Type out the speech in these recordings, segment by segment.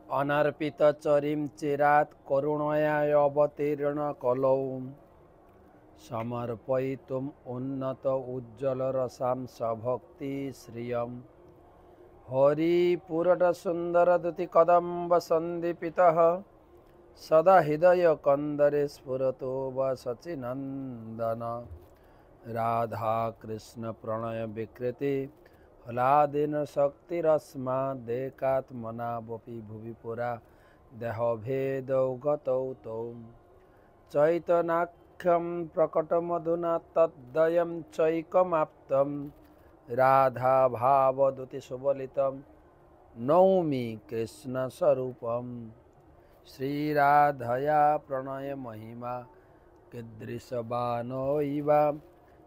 अनर्पितचरीं चिरात् करुणया अवतीर्ण कलौ समर्पयितुम् उन्नत उज्ज्वलरसां सभक्तिश्रियं हरिपुरटसुन्दरदुतिकदम्बसन्दिपितः सदा हृदयकन्दरे स्फुरतो वसचिनन्दन राधाकृष्णप्रणयविकृति हलादिन शक्तिरस्मादेकात्मनावपि भुवि पुरा देहभेदौ गतौ तौ चैतन्याख्यं प्रकटमधुना तद्वयं चैकमाप्तं राधाभावदुतिसुबलितं नौमि कृष्णस्वरूपम् श्रीराधया प्रणयमहिमा कीदृशवानो इव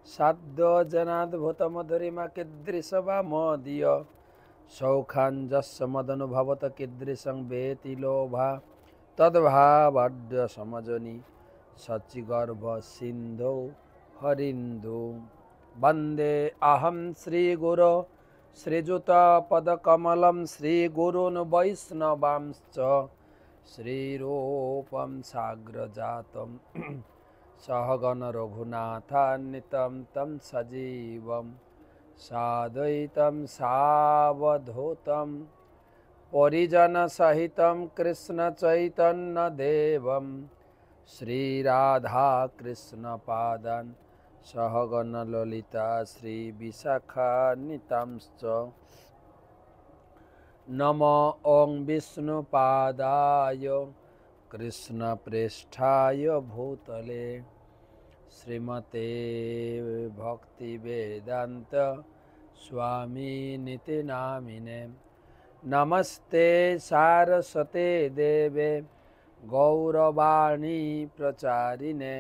साध्यजनाद्भुतमधुरिमा कीदृशवा मदीय सौखाञ्जस्य मदनुभवत कीदृशं वेति लोभा तद्भावाढ्य समजनि सच्चिगर्भसिन्धौ हरिन्दु वन्दे अहं श्रीगुरो श्रीयुतपदकमलं श्रीगुरून् वैष्णवांश्च श्रीरूपं साग्रजातं सहगण रघुनाथान्वितं तं सजीवं साद्वैतं सावधूतं परिजनसहितं कृष्णचैतन्यदेवं श्रीराधाकृष्णपादान् सहगण ललिता श्रीविशाखान्वितांश्च नमो ॐ विष्णुपादाय कृष्णप्रेष्ठाय भूतले श्रीमते भक्तिवेदान्त स्वामिनिति नामिने नमस्ते सारस्वते देवे गौरवाणी प्रचारिणे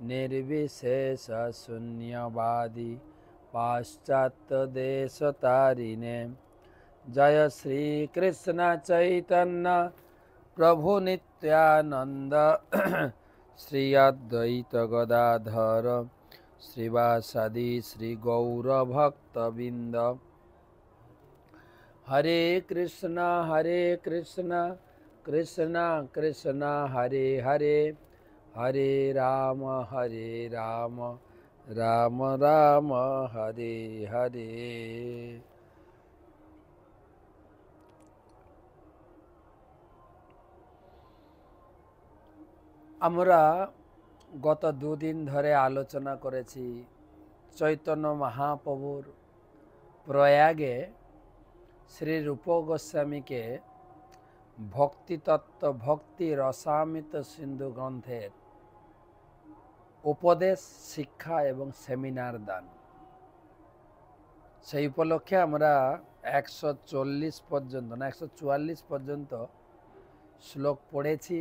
निर्विशेषशून्यवादी पाश्चात्यदेशतारिणे जय श्री कृष्ण चैतन्य प्रभु नित्यानंद श्री अद्वैत गदाधर श्रीवासादि श्री गौर भक्तबिंद हरे कृष्ण कृष्ण कृष्ण हरे हरे हरे राम राम राम हरे हरे। আমরা গত দুদিন ধরে আলোচনা করেছি চৈতন্য মহাপ্রভুর প্রয়াগে শ্রী রূপ গোস্বামীকে ভক্তিতত্ত্ব ভক্তি রসামৃত সিন্ধু গ্রন্থের উপদেশ শিক্ষা এবং সেমিনার দান। সেই উপলক্ষে আমরা 140 পর্যন্ত না 144 পর্যন্ত শ্লোক পড়েছি।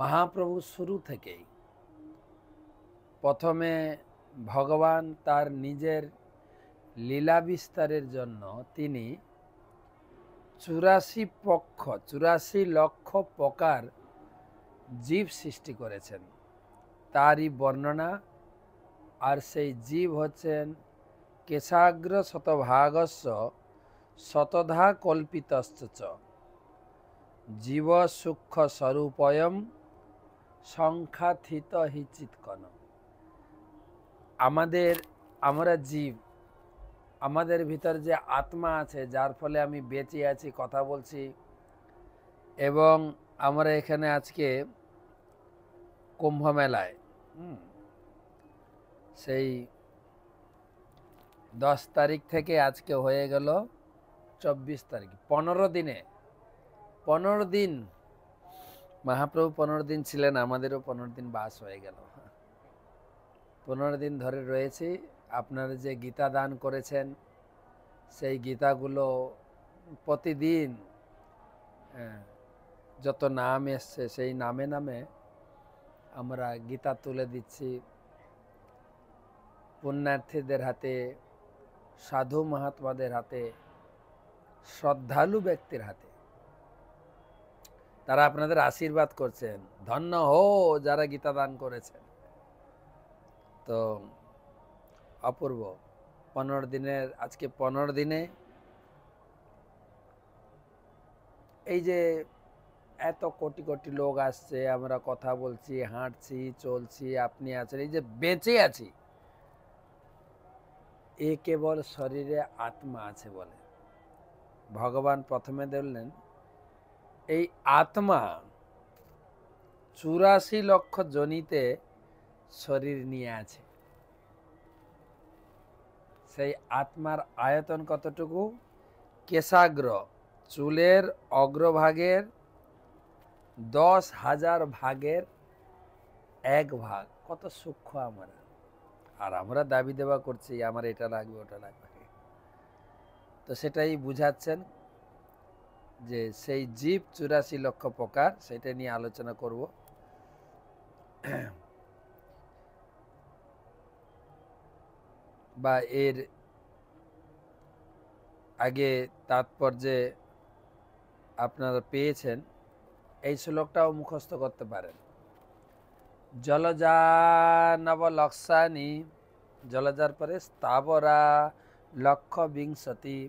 মহাপ্রভু শুরু থেকেই প্রথমে ভগবান তার নিজের লীলা বিস্তারের জন্য তিনি 84 লক্ষ প্রকার জীব সৃষ্টি করেছেন, তারই বর্ণনা। আর সেই জীব হচ্ছেন কেশাগ্র শতভাগস্য শতধা কল্পিতশ্চ জীব সূক্ষ্ম স্বরূপয়ম সংখ্যাথিত হি চিৎকন। আমরা জীব, আমাদের ভিতর যে আত্মা আছে, যার ফলে আমি বেঁচে আছি, কথা বলছি, এবং আমরা এখানে আজকে কুম্ভ মেলায় সেই 10 তারিখ থেকে আজকে হয়ে গেল 24 তারিখ, 15 দিন মহাপ্রভু 15 দিন ছিলেন, আমাদেরও 15 দিন বাস হয়ে গেল। 15 দিন ধরে রয়েছি। আপনারা যে গীতা দান করেছেন সেই গীতাগুলো প্রতিদিন যত নাম এসছে সেই নামে নামে আমরা গীতা তুলে দিচ্ছি পুণ্যার্থীদের হাতে, সাধু মহাত্মাদের হাতে, শ্রদ্ধালু ব্যক্তির হাতে। তারা আপনাদের আশীর্বাদ করছেন, ধন্য হো যারা গীতা দান করেছেন। তো অপূর্ব 15 দিনের, আজকে 15 দিনে এই যে এত কোটি কোটি লোক আসছে, আমরা কথা বলছি, হাঁটছি, চলছি, আপনি আছেন, এই যে বেঁচে আছি, এ কেবল শরীরে আত্মা আছে বলে। ভগবান প্রথমে বললেন এই আত্মা 84 লক্ষ জনিতে শরীর নিয়ে আছে। সেই আত্মার আয়তন কতটুকু? কেশাগ্র, চুলের অগ্রভাগের 10,000 ভাগের 1 ভাগ। কত সূক্ষ্ম আমরা, আর আমরা দাবি দেওয়া করছি আমার এটা লাগবে ওটা লাগবে। তো সেটাই বুঝাচ্ছেন যে সেই জীব 84 লক্ষ প্রকার, সেটা নিয়ে আলোচনা করব। বা এর আগে তাৎপর্যে আপনারা পেয়েছেন, এই শ্লোকটাও মুখস্থ করতে পারেন। জলজা নবলক্ষানি, জলজার পরে স্থাবরা লক্ষ বিংশতি,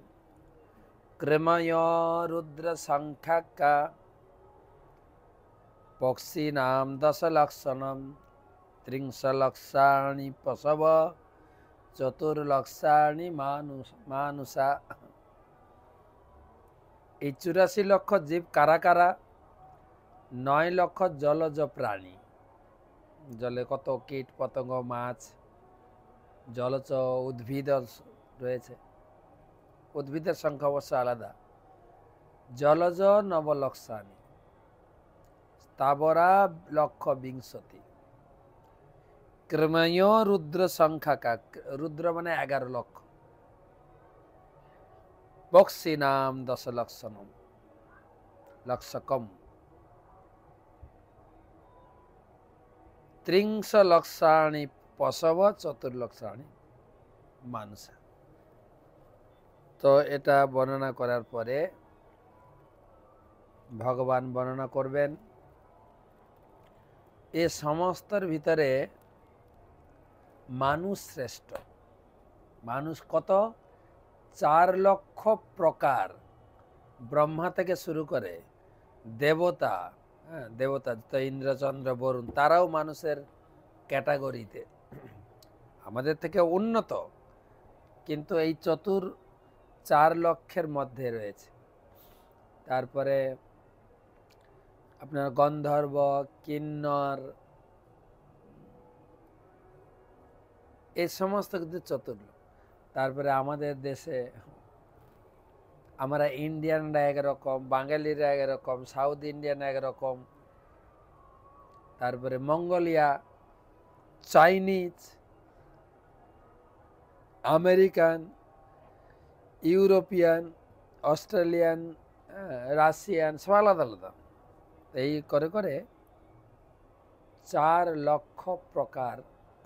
ক্রময় রুদ্র সংখ্যাকা, পক্ষিনাম 10 লক্ষণম, 30 লক্ষাণি পশব, 4 লক্ষাণি মানুষা। এই 84 লক্ষ জীব কারা কারা? 9 লক্ষ জলজ প্রাণী, জলে কত কীট পতঙ্গ, মাছ, জলজ উদ্ভিদ রয়েছে। উদ্ভিদের সংখ্যা অবশ্য আলাদা। জলজ নবলক্ষানি, স্থাবরা লক্ষ বিংশতি, ক্রময় রুদ্র সংখ্যাকা, রুদ্র মানে 11 লক্ষ, পক্ষিনাম 10 লক্ষণম, লক্ষকম, 30 লক্ষাণি পশব, 4 লক্ষাণি মানুষ। তো এটা বর্ণনা করার পরে ভগবান বর্ণনা করবেন এ সমস্তর ভিতরে মানুষ শ্রেষ্ঠ। মানুষ কত? 4 লক্ষ প্রকার, ব্রহ্মা থেকে শুরু করে দেবতা, দেবতা তো ইন্দ্র, চন্দ্র, বরুণ, তারাও মানুষের ক্যাটাগরিতে, আমাদের থেকে উন্নত, কিন্তু এই 4 লক্ষের মধ্যে রয়েছে। তারপরে আপনার গন্ধর্ব, কিন্নর, এই সমস্ত কিন্তু 4 লক্ষ। তারপরে আমাদের দেশে আমরা ইন্ডিয়ানরা একরকম, বাঙালিরা একরকম, সাউথ ইন্ডিয়ান একরকম, তারপরে Mongolia, Chinese, American, European, Australian, Russian, সব আলাদা আলাদা। এই করে করে 4 লক্ষ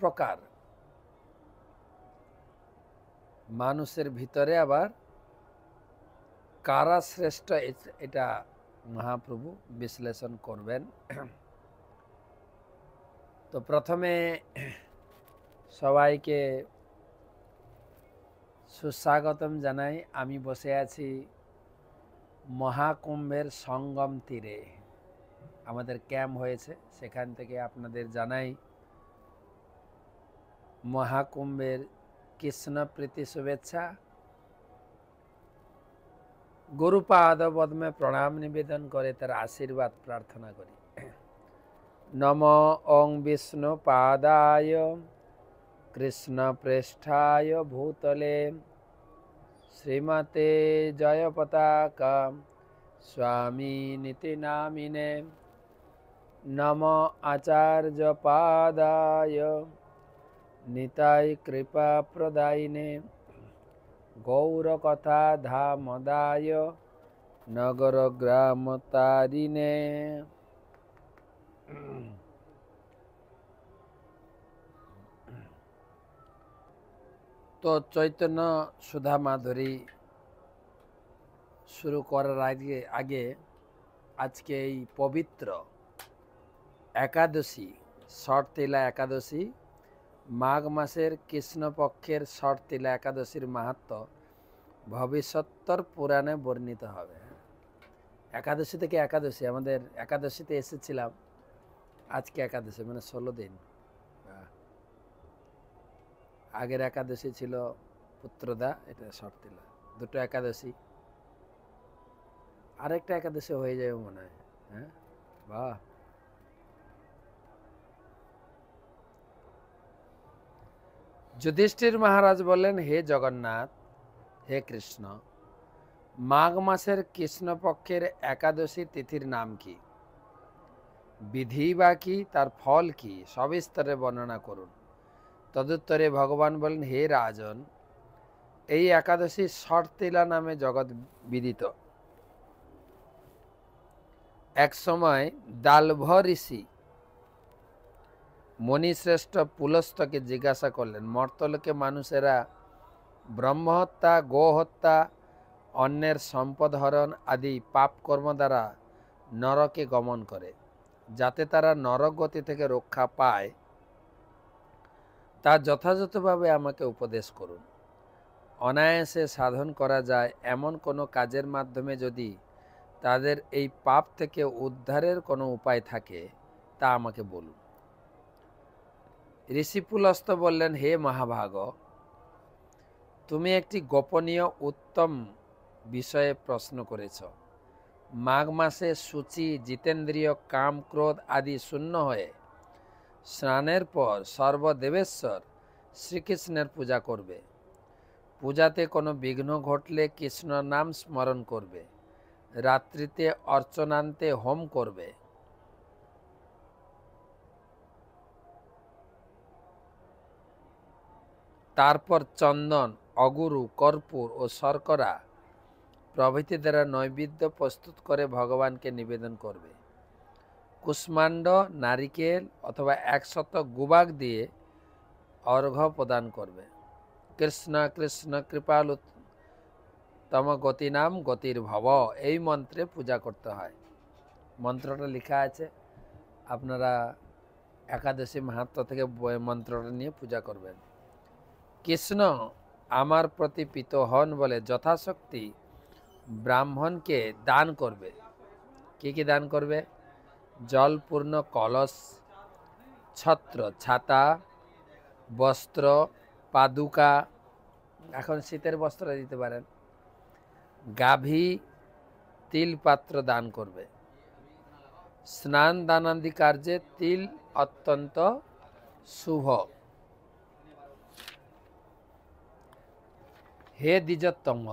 প্রকার মানুষের ভিতরে আবার কারা শ্রেষ্ঠ, এটা মহাপ্রভু বিশ্লেষণ করবেন। তো প্রথমে সবাইকে সুস্বাগতম জানাই। আমি বসে আছি মহাকুম্ভের সঙ্গম তীরে, আমাদের ক্যাম্প হয়েছে, সেখান থেকে আপনাদের জানাই মহাকুম্ভের কৃষ্ণ প্রীতি শুভেচ্ছা। গুরুপাদ পদ্মে প্রণাম নিবেদন করে তার আশীর্বাদ প্রার্থনা করি। নম ওং বিষ্ণু পাদায় কৃষ্ণ পৃষ্ঠায় ভূতলে শ্রীমতে জয় পতাকা স্বামী নীতি নামিনে। নম আচার্য পাদায় নিতাই কৃপা প্রদায়িনে। গৌরকথা ধামদায় নগর গ্রাম তারিণে। তো চৈতন্য সুধা মাধুরী শুরু করার আগে আজকে এই পবিত্র একাদশী, শর্তিলা একাদশী, মাঘ মাসের কৃষ্ণপক্ষের শর্তিলা একাদশীর মাহাত্ম্য ভবিষ্যত্তর পুরাণে বর্ণিত হবে। একাদশী থেকে একাদশী, আমাদের একাদশীতে এসেছিলাম, আজকে একাদশী মানে 16 দিন। আগের একাদশী ছিল পুত্রদা, এটা শর্তিলা, দুটো একাদশী, আরেকটা একাদশী হয়ে যাবে মনে হয়। হ্যাঁ, বাহ। যুধিষ্ঠির মহারাজ বললেন, হে জগন্নাথ, হে কৃষ্ণ, মাঘ মাসের কৃষ্ণপক্ষের একাদশী তিথির নাম কি, বিধি বা কি, তার ফল কি, সবিস্তরে বর্ণনা করুন। তদুত্তরে ভগবান বলেন, হে রাজন, এই একাদশী শর্তিলা নামে জগৎ বিদিত। এক সময় দালভ ঋষি মণিশ্রেষ্ঠ পুলস্তকে জিজ্ঞাসা করলেন, মর্তলোকে মানুষেরা ব্রহ্মহত্যা, গোহত্যা, অন্যের সম্পদ হরণ আদি পাপ কর্ম দ্বারা নরকে গমন করে, যাতে তারা নরক গতি থেকে রক্ষা পায়, তা যথাযথভাবে আমাকে উপদেশ করুন। অনায়াসে সাধন করা যায় এমন কোনো কাজের মাধ্যমে যদি তাদের এই পাপ থেকে উদ্ধারের কোনো উপায় থাকে তা আমাকে বলুন। ঋষি পুলস্ত বললেন, হে মহাভাগ, তুমি একটি গোপনীয় উত্তম বিষয়ে প্রশ্ন করেছ। মাঘ মাসে শুচি, জিতেন্দ্রিয়, কাম, ক্রোধ আদি শূন্য হয়ে স্নানের পর সর্বদেবেশ্বর শ্রীকৃষ্ণের পূজা করবে। পূজাতে কোনো বিঘ্ন ঘটলে কৃষ্ণ নাম স্মরণ করবে। রাত্রিতে অর্চনান্তে হোম করবে। তারপর চন্দন, অগুরু, কর্পূর ও শর্করা প্রভৃতি দ্বারা নৈবেদ্য প্রস্তুত করে ভগবানকে নিবেদন করবে। কুষ্মাণ্ড, নারিকেল অথবা 100 গুবাক দিয়ে অর্ঘ্য প্রদান করবে। কৃষ্ণ কৃষ্ণ কৃপালু তম গতি নাম গতির ভব, এই মন্ত্রে পূজা করতে হয়। মন্ত্রটা লেখা আছে, আপনারা একাদশী মাহাত্ম্য থেকে মন্ত্রটা নিয়ে পূজা করবেন। কৃষ্ণ আমার প্রতি প্রীত হন বলে যথাশক্তি ব্রাহ্মণকে দান করবে। কি কি দান করবে? জলপূর্ণ কলস, ছত্র, ছাতা, বস্ত্র, পাদুকা, এখন শীতের বস্ত্র দিতে পারেন, গাভী, তিল পাত্র দান করবে। স্নান দানাদি কার্যে তিল অত্যন্ত শুভ। হে দ্বিজোত্তম,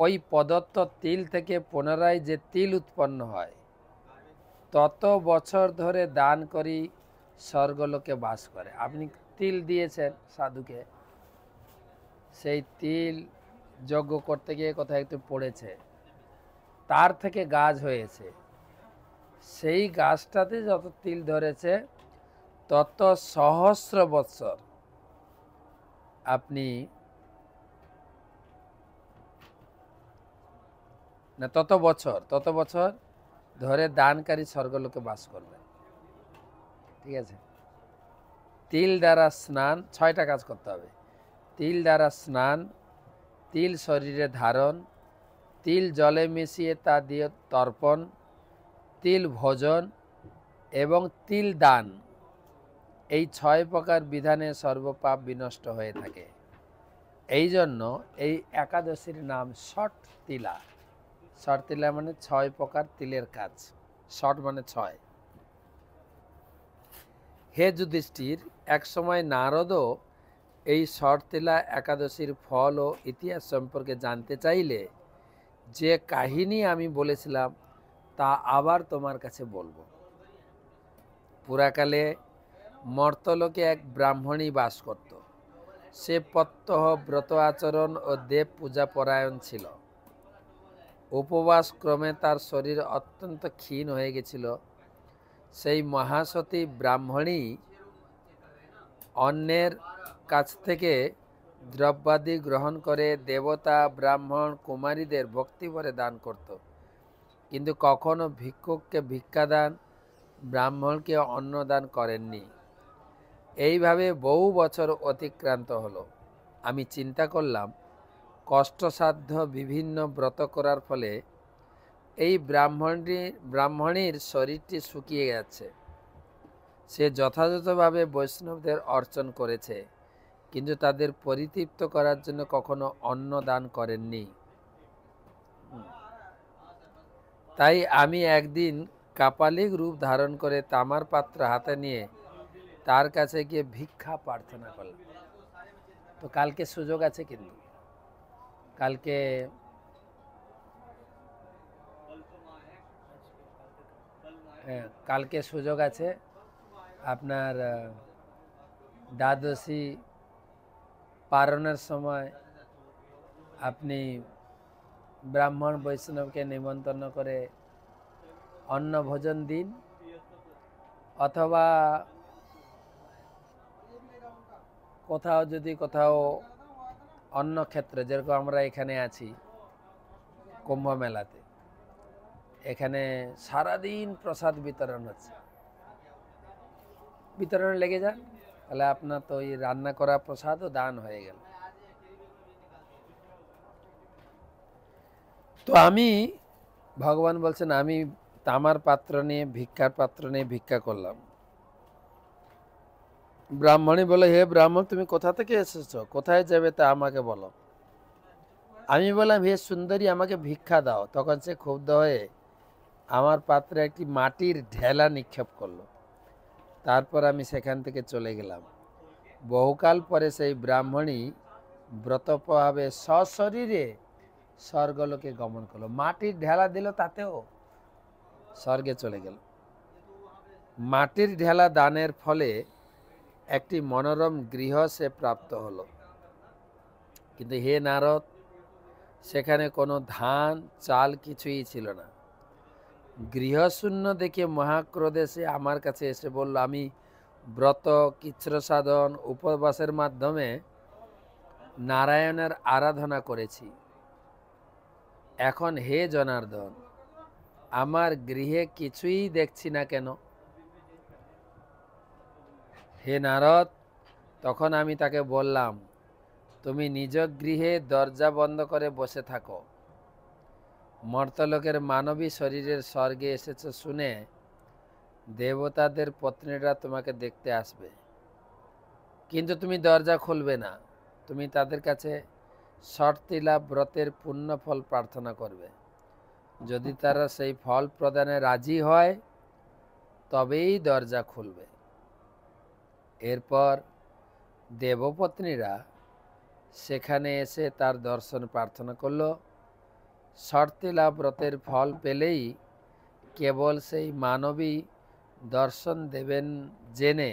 ওই প্রদত্ত তিল থেকে পুনরায় যে তিল উৎপন্ন হয়, তত বছর ধরে দান করি স্বর্গলোকে বাস করে। আপনি তিল দিয়েছেন সাধুকে, সেই তিল যজ্ঞ করতে গিয়ে কোথায় একটু পড়েছে, তার থেকে গাছ হয়েছে, সেই গাছটাতে যত তিল ধরেছে তত সহস্র বৎসর আপনি না, তত বছর ধরে দানকারী স্বর্গলোকে বাস করবে। ঠিক আছে? তিল দ্বারা স্নান, 6টা কাজ করতে হবে। তিল দ্বারা স্নান, তিল শরীরে ধারণ, তিল জলে মিশিয়ে তা দিয়ে তর্পণ, তিল ভোজন এবং তিল দান, এই 6 প্রকার বিধানে সর্বপাপ বিনষ্ট হয়ে থাকে। এই জন্য এই একাদশীর নাম ষট তিলা। ষট তিলা মানে 6 প্রকার তিলের কাজ। ষট মানে 6। হে যুধিষ্ঠির, এক সময় নারদও এই ষট তিলা একাদশীর ফল ও ইতিহাস সম্পর্কে জানতে চাইলে যে কাহিনী আমি বলেছিলাম তা আবার তোমার কাছে বলবো। পুরাকালে মর্তলোকে এক ব্রাহ্মণী বাস করত। সে প্রত্যহ ব্রত আচরণ ও দেব পূজা পরায়ণ ছিল। উপবাস ক্রমে তার শরীর অত্যন্ত ক্ষীণ হয়ে গেছিল। সেই মহাসতী ব্রাহ্মণী অন্যের কাছ থেকে দ্রব্যাদি গ্রহণ করে দেবতা, ব্রাহ্মণ, কুমারীদের ভক্তিভরে দান করত, কিন্তু কখনো ভিক্ষুককে ভিক্ষাদান, ব্রাহ্মণকে অন্নদান করেননি। এইভাবে বহু বছর অতিক্রান্ত হলো। আমি চিন্তা করলাম, কষ্টসাধ্য বিভিন্ন ব্রত করার ফলে এই ব্রাহ্মণীর শরীরটি শুকিয়ে যাচ্ছে। সে যথাযথভাবে বৈষ্ণবদের অর্চন করেছে, কিন্তু তাদের পরিতৃপ্ত করার জন্য কখনো অন্ন দান করেননি। তাই আমি একদিন কাপালিক রূপ ধারণ করে তামার পাত্র হাতে নিয়ে তার কাছে গিয়ে ভিক্ষা প্রার্থনা করলাম। তো কালকে সুযোগ আছে, কিন্তু কালকে সুযোগ আছে। আপনার দ্বাদশী পারণের সময় আপনি ব্রাহ্মণ বৈষ্ণবকে নিমন্ত্রণ করে অন্ন ভোজন দিন, অথবা কোথাও অন্য ক্ষেত্রে, যেরকম আমরা এখানে আছি কুম্ভ মেলাতে, এখানে সারাদিন প্রসাদ বিতরণ হচ্ছে, বিতরণে লেগে যান, তাহলে আপনার তো ওই রান্না করা প্রসাদও দান হয়ে গেল। তো আমি, ভগবান বলছেন, আমি তামার পাত্র নিয়ে, ভিক্ষার পাত্র নিয়ে ভিক্ষা করলাম। ব্রাহ্মণী বলে, হে ব্রাহ্মণ, তুমি কোথা থেকে এসেছো, কোথায় যাবে তা আমাকে বলো। আমি বললাম, হে সুন্দরী, আমাকে ভিক্ষা দাও। তখন সে ক্ষুব্ধ হয়ে আমার পাত্রে একটি মাটির ঢেলা নিক্ষেপ করলো। তারপর আমি সেখান থেকে চলে গেলাম। বহুকাল পরে সেই ব্রাহ্মণী ব্রতভাবে সশরীরে স্বর্গলোকে গমন করলো। মাটির ঢেলা দিল, তাতেও স্বর্গে চলে গেল। মাটির ঢেলা দানের ফলে একটি মনোরম গৃহ সে প্রাপ্ত হলো। কিন্তু হে নারদ, সেখানে কোনো ধান চাল কিছুই ছিল না। গৃহশূন্য দেখে মহাক্রোধে সে আমার কাছে এসে বলল, আমি ব্রত, কৃচ্ছ্র সাধন, উপবাসের মাধ্যমে নারায়ণের আরাধনা করেছি। এখন হে জনার্দন, আমার গৃহে কিছুই দেখছি না কেন? হে নারদ, তখন আমি তাকে বললাম, তুমি নিজ গৃহে দরজা বন্ধ করে বসে থাকো। মর্তলোকের মানবী শরীরের স্বর্গে এসেছ শুনে দেবতাদের পত্নীরা তোমাকে দেখতে আসবে, কিন্তু তুমি দরজা খুলবে না। তুমি তাদের কাছে শর্তিলা ব্রতের পুণ্য ফল প্রার্থনা করবে। যদি তারা সেই ফল প্রদানে রাজি হয়, তবেই দরজা খুলবে। এরপর দেবপত্নীরা সেখানে এসে তার দর্শন প্রার্থনা করল। শর্তিলা ব্রতের ফল পেলেই কেবল সেই মানবী দর্শন দেবেন জেনে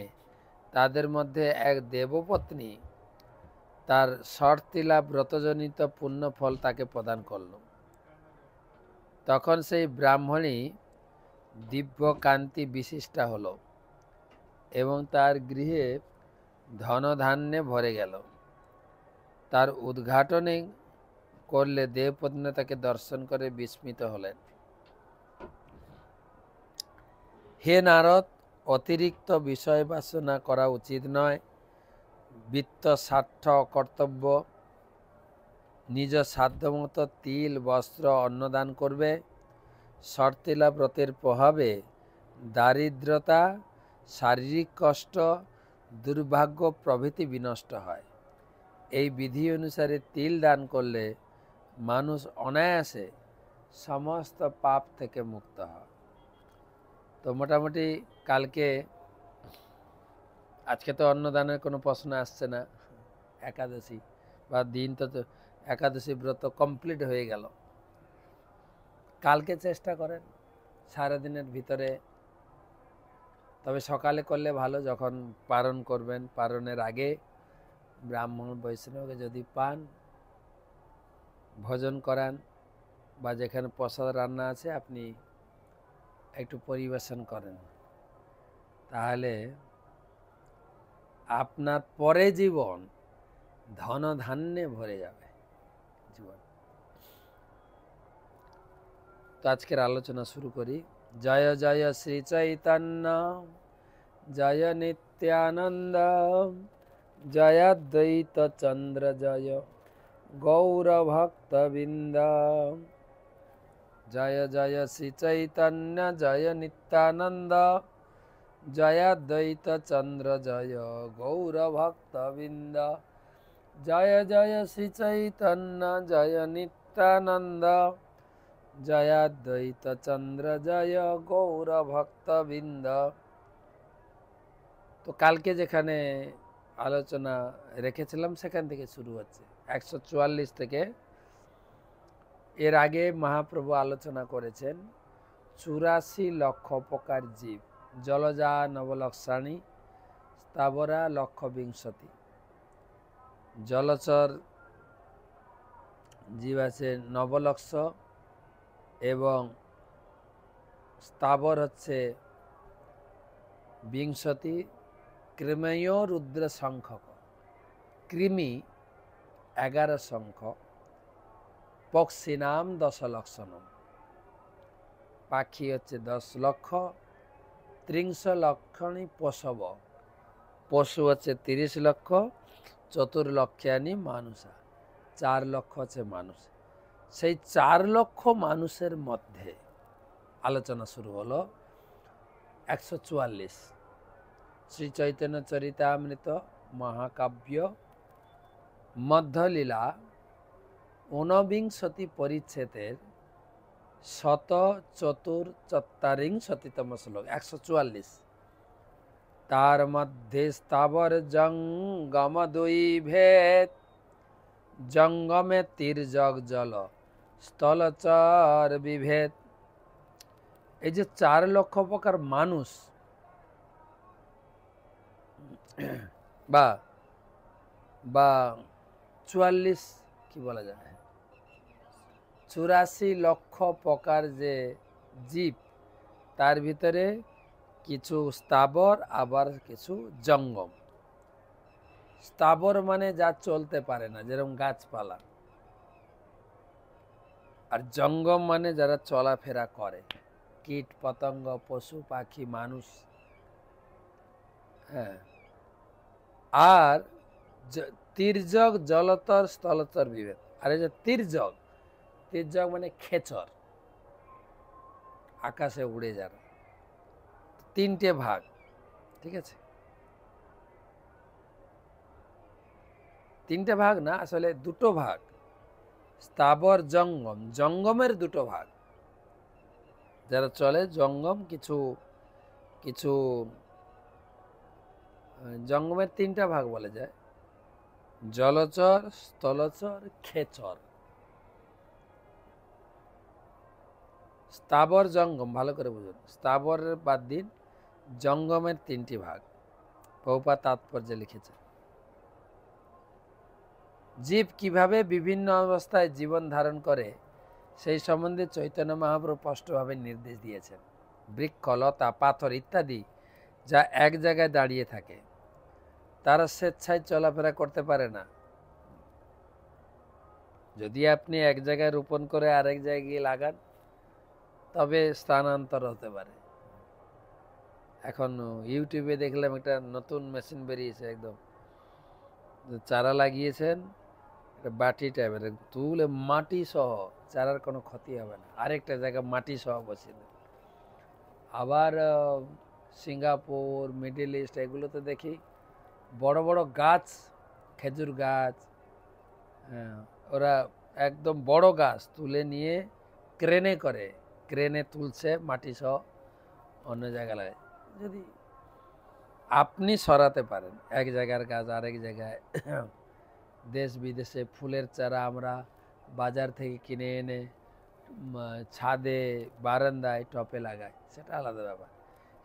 তাদের মধ্যে এক দেবপত্নী তার শর্তিলা ব্রতজনিত পুণ্য ফল তাকে প্রদান করল। তখন সেই ব্রাহ্মণী দিব্য কান্তি বিশিষ্টা হল এবং তার গৃহে ধনধান্যে ভরে গেল। তার উদ্ঘাটনে করলে দেবপত্নী তাকে দর্শন করে বিস্মিত হলেন। হে নারদ, অতিরিক্ত বিষয় বাসনা করা উচিত নয়। বৃত্ত স্বার্থ কর্তব্য। নিজ সাধ্যমতো তিল, বস্ত্র, অন্নদান করবে। শর্তিলা ব্রতের প্রভাবে দারিদ্রতা, শারীরিক কষ্ট, দুর্ভাগ্য প্রভৃতি বিনষ্ট হয়। এই বিধি অনুসারে তিল দান করলে মানুষ অনায়াসে সমস্ত পাপ থেকে মুক্ত হয়। তো মোটামুটি আজকে তো অন্নদানের কোনো প্রশ্ন আসছে না, একাদশী বা দিন তো একাদশী ব্রত কমপ্লিট হয়ে গেল। কালকে চেষ্টা করেন সারাদিনের ভিতরে, তবে সকালে করলে ভালো, যখন পারণ করবেন পারণের আগে ব্রাহ্মণ বৈষ্ণবকে যদি পান ভোজন করান, বা যেখানে প্রসাদ রান্না আছে আপনি একটু পরিবেশন করেন, তাহলে আপনার পরে জীবন ধন ধান্যে ভরে যাবে জীবন। তো আজকের আলোচনা শুরু করি। জয় জয় শ্রী চৈতন্য, জয় নিত্যানন্দ, জয় দ্বৈত চন্দ্র, জয় গৌরভক্তবৃন্দ। জয় জয় শ্রী চৈতন্য জয় নিত্যানন্দ জয় দ্বৈত চন্দ্র জয় গৌর ভক্তবৃন্দ জয় জয় শ্রী চৈতন্য জয় নিত্যানন্দ জয় দ্বৈত চন্দ্র জয় গৌর ভক্তবৃন্দ। তো কালকে যেখানে আলোচনা রেখেছিলাম সেখান থেকে শুরু হচ্ছে 144 থেকে। এর আগে মহাপ্রভু আলোচনা করেছেন 84 লক্ষ প্রকার জীব, জলজা নবলক্ষাণী স্থাবরা লক্ষ বিংশতি। জলচর জীব আছে নবলক্ষ এবং স্থাবর হচ্ছে বিংশতি। কৃমেয় রুদ্র সংখ্যক, কৃমি 11 সংখ্যক, পক্ষিনাম 10 লক্ষণম, পাখি হচ্ছে 10 লক্ষ, 30 লক্ষণী পশব, পশু হচ্ছে 30 লক্ষ, চতুর্লক্ষানি মানুষা, 4 লক্ষ হচ্ছে মানুষ। সেই 4 লক্ষ মানুষের মধ্যে আলোচনা শুরু হলো 144 শ্রী চৈতন্য চরিতামৃত মহাকাব্য মধ্যলীলা 49 পরিচ্ছেদের 144তম শ্লোক 144। তার মধ্যে স্থাবর জঙ্গম দুই ভেদ, জঙ্গমে তির্যক জল স্থলচর বিভেদ। এই যে 4 লক্ষ প্রকার মানুষ বা 44 কি বলা যায়, 84 লক্ষ প্রকার যে জীব, তার ভিতরে কিছু স্থাবর আবার কিছু জঙ্গম। স্থাবর মানে যা চলতে পারে না, যেরকম গাছপালা, আর জঙ্গম মানে যারা চলাফেরা করে, কীট পতঙ্গ, পশু পাখি, মানুষ। হ্যাঁ, আর তির্যক জলতর স্থলতর বিভেদ। আর এই যে তির্যক, তির্যক মানে খেচর, আকাশে উড়ে যারা, 3টে ভাগ। ঠিক আছে, 3টে ভাগ না, আসলে 2টো ভাগ, স্থাবর জঙ্গম। জঙ্গমের 2টো ভাগ, যারা চলে জঙ্গম, কিছু কিছু জঙ্গমের 3টা ভাগ বলা যায়, জলচর, স্থলচর, খেচর। স্থাবর জঙ্গম ভালো করে বুঝুন, স্থাবরের বাদ দিন, জঙ্গমের 3টি ভাগ প্রভুপাদ তাৎপর্যে লিখেছে। জীব কিভাবে বিভিন্ন অবস্থায় জীবন ধারণ করে সেই সম্বন্ধে চৈতন্য মহাপ্রভু স্পষ্টভাবে নির্দেশ দিয়েছেন। বৃক্ষ, লতা, পাথর ইত্যাদি যা এক জায়গায় দাঁড়িয়ে থাকে, তারা স্বেচ্ছায় চলাফেরা করতে পারে না। যদি আপনি এক জায়গায় রোপণ করে আরেক জায়গায় গিয়ে লাগান, তবে স্থানান্তর হতে পারে। এখন ইউটিউবে দেখলাম একটা নতুন মেশিন বেরিয়েছে, একদম চারা লাগিয়েছেন, বাটি টাইপের, তুলে মাটি সহ, চারার কোনো ক্ষতি হবে না, আরেকটা জায়গায় মাটি সহ বসিয়ে দেবে। আবার সিঙ্গাপুর, মিডল ইস্ট, এগুলোতে দেখি বড় বড় গাছ, খেজুর গাছ, ওরা একদম বড় গাছ তুলে নিয়ে ক্রেনে করে, ক্রেনে তুলছে মাটি সহ, অন্য জায়গায় লাগে। যদি আপনি সরাতে পারেন এক জায়গার গাছ আরেক জায়গায়, দেশ বিদেশে ফুলের চারা আমরা বাজার থেকে কিনে এনে ছাদে, বারান্দায়, টপে লাগাই, সেটা আলাদা ব্যাপার।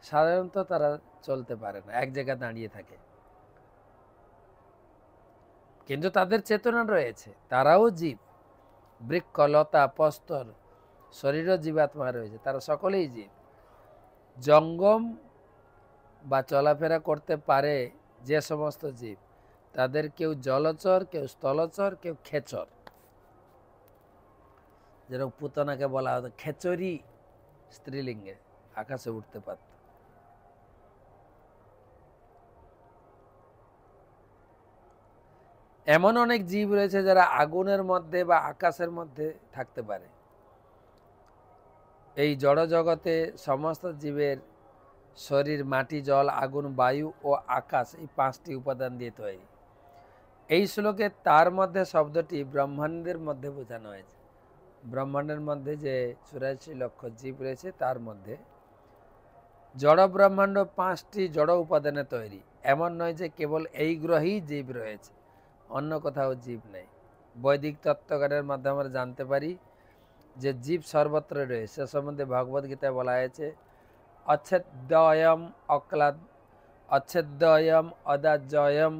সাধারণত তারা চলতে পারে না, এক জায়গায় দাঁড়িয়ে থাকে, কিন্তু তাদের চেতনা রয়েছে, তারাও জীব। বৃক্ষ, লতা, প্রস্তর, শরীরও জীবাত্মা রয়েছে, তারা সকলেই জীব। জঙ্গম বা চলাফেরা করতে পারে যে সমস্ত জীব, তাদের কেউ জলচর, কেউ স্থলচর, কেউ খেচর। যেরকম পুতনাকে বলা হতো খেচরি, স্ত্রীলিঙ্গে, আকাশে উঠতে পারত। এমন অনেক জীব রয়েছে যারা আগুনের মধ্যে বা আকাশের মধ্যে থাকতে পারে। এই জড় জগতে সমস্ত জীবের শরীর মাটি, জল, আগুন, বায়ু ও আকাশ এই 5টি উপাদান দিয়ে তৈরি। এই শ্লোকে তার মধ্যে শব্দটি ব্রহ্মাণ্ডের মধ্যে বোঝানো হয়েছে। ব্রহ্মাণ্ডের মধ্যে যে 84 লক্ষ জীব রয়েছে তার মধ্যে জড় ব্রহ্মাণ্ড 5টি জড় উপাদানে তৈরি। এমন নয় যে কেবল এই গ্রহেই জীব রয়েছে, অন্য কোথাও জীব নেই। বৈদিক তত্ত্বজ্ঞানের মাধ্যমে আমরা জানতে পারি যে জীব সর্বত্র রয়েছে। সে সম্বন্ধে ভগবদ গীতায় বলা হয়েছে অচ্ছেদ্যয়ম অক্লাদ অচ্ছেদ্যয়ম অদাজ্যয়ম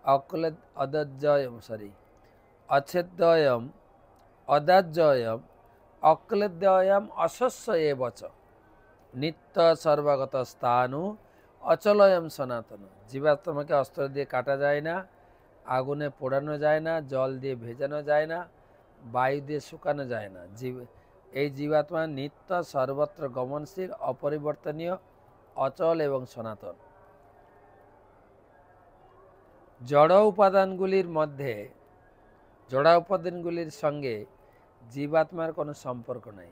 অক্লেদ অদাজ্যয়ম অচ্ছেদ্যয়ম অদাজ্যয়ম অক্লেদ্যয়ম অশস্য এবচ নিত্য সর্বগত স্থানু অচলয়ম সনাতন। জীবাত্মাকে অস্ত্র দিয়ে কাটা যায় না, আগুনে পোড়ানো যায় না, জল দিয়ে ভেজানো যায় না, বায়ু দিয়ে শুকানো যায় না। এই জীবাত্মা নিত্য, সর্বত্র গমনশীল, অপরিবর্তনীয়, অচল এবং সনাতন। জড় উপাদানগুলির সঙ্গে জীবাত্মার কোনো সম্পর্ক নাই।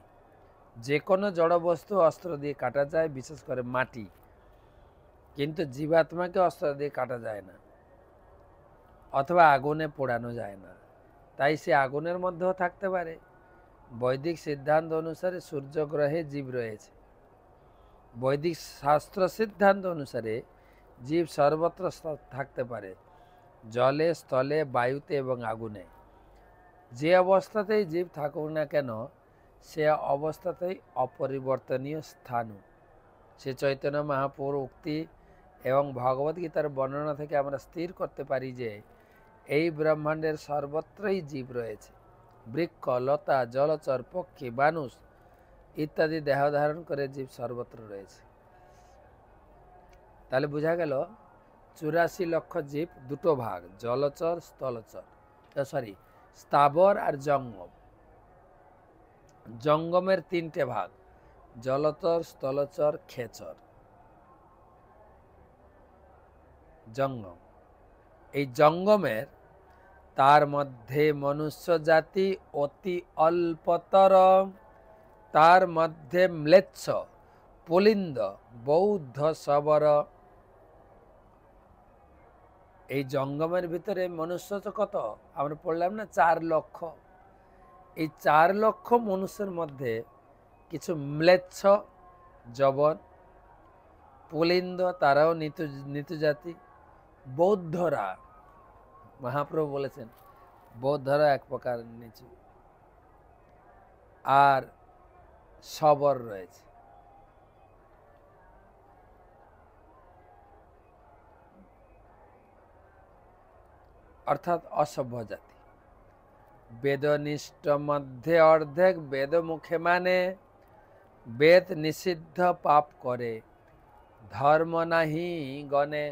যে কোনো জড় বস্তু অস্ত্র দিয়ে কাটা যায়, বিশেষ করে মাটি, কিন্তু জীবাত্মাকে অস্ত্র দিয়ে কাটা যায় না, অথবা আগুনে পোড়ানো যায় না। তাই সে আগুনের মধ্যেও থাকতে পারে। বৈদিক সিদ্ধান্ত অনুসারে সূর্য গ্রহে জীব রয়েছে। বৈদিক শাস্ত্র সিদ্ধান্ত অনুসারে জীব সর্বত্র থাকতে পারে, জলে, স্থলে, বায়ুতে এবং আগুনে। যে অবস্থাতেই জীব থাকুক না কেন, সে অবস্থাতেই অপরিবর্তনীয় স্থানু। সে চৈতন্য মহাপ্রভুর উক্তি এবং ভগবদ্গীতার বর্ণনা থেকে আমরা স্থির করতে পারি যে এই ব্রহ্মাণ্ডের সর্বত্রই জীব রয়েছে। বৃক্ষ, লতা, জলচর, পক্ষী, মানুষ ইত্যাদি দেহ ধারণ করে জীব সর্বত্র রয়েছে। তাহলে বোঝা গেল 84 লক্ষ জীব দুটো ভাগ, জলচর, স্থাবর আর জঙ্গম। জঙ্গমের 3টে ভাগ, জলচর, স্থলচর, খেচর। জঙ্গম, এই জঙ্গমের তার মধ্যে মনুষ্য জাতি অতি অল্পতর, তার মধ্যে ম্লেচ্ছ, পুলিন্দ, বৌদ্ধ, শবর। এই জঙ্গমের ভিতরে মনুষ্য তো কত, আমরা পড়লাম না 4 লক্ষ। এই 4 লক্ষ মনুষ্যের মধ্যে কিছু ম্লেচ্ছ, জবন, পুলিন্দ, তারাও নিতু জাতি, বৌদ্ধরা, মহাপ্রভু বলেছেন বৌদ্ধরা এক প্রকার নিচু, আর শবর রয়েছে। অর্থাৎ অসভ্য জাতি। বেদনিষ্ঠ মধ্যে অর্ধেক বেদ মুখে মানে, বেদ নিষিদ্ধ পাপ করে, ধর্ম নাহি গণে।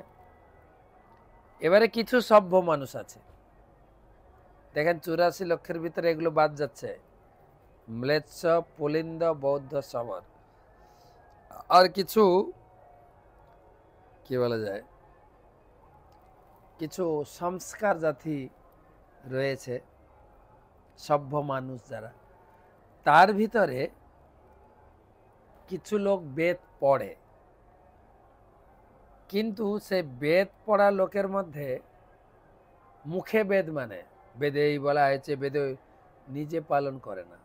এবারে কিছু সভ্য মানুষ আছে, দেখেন 84 লক্ষের ভিতরে এগুলো বাদ যাচ্ছে, ম্লেচ্ছ, পুলিন্দ, বৌদ্ধ, শবর। আর কিছু কি বলা যায়, কিছু সংস্কার জাতি রয়েছে, সভ্য মানুষ যারা, তার ভিতরে কিছু লোক বেদ পড়ে, কিন্তু সে বেদ পড়া লোকের মধ্যে মুখে বেদ মানে, বেদেই বলা হয়েছে, বেদ নিজে পালন করে না।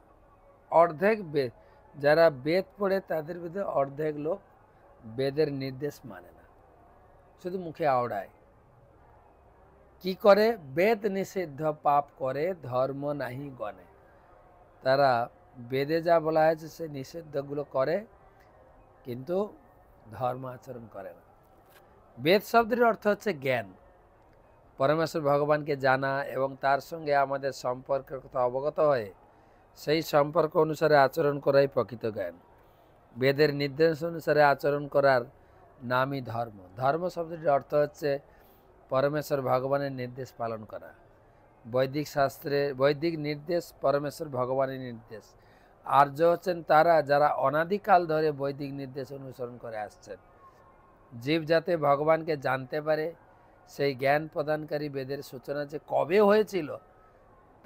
অর্ধেক বেদ, যারা বেদ পড়ে তাদের ভিতরে অর্ধেক লোক বেদের নির্দেশ মানে না, শুধু মুখে আওড়ায়। কি করে? বেদ নিষিদ্ধ পাপ করে, ধর্ম নাহি গণে। তারা বেদে যা বলা হয়েছে সে নিষিদ্ধগুলো করে, কিন্তু ধর্ম আচরণ করে না। বেদ শব্দের অর্থ হচ্ছে জ্ঞান, পরমেশ্বর ভগবানকে জানা এবং তার সঙ্গে আমাদের সম্পর্কের কথা অবগত হয়ে সেই সম্পর্ক অনুসারে আচরণ করাই প্রকৃত জ্ঞান। বেদের নির্দেশ অনুসারে আচরণ করার নামই ধর্ম। ধর্ম শব্দটির অর্থ হচ্ছে পরমেশ্বর ভগবানের নির্দেশ পালন করা। বৈদিক শাস্ত্রে বৈদিক নির্দেশ পরমেশ্বর ভগবানের নির্দেশ। আর্য হচ্ছেন তারা যারা অনাদিকাল ধরে বৈদিক নির্দেশ অনুসরণ করে আসছেন। জীব যাতে ভগবানকে জানতে পারে, সেই জ্ঞান প্রদানকারী বেদের সূচনা যে কবে হয়েছিল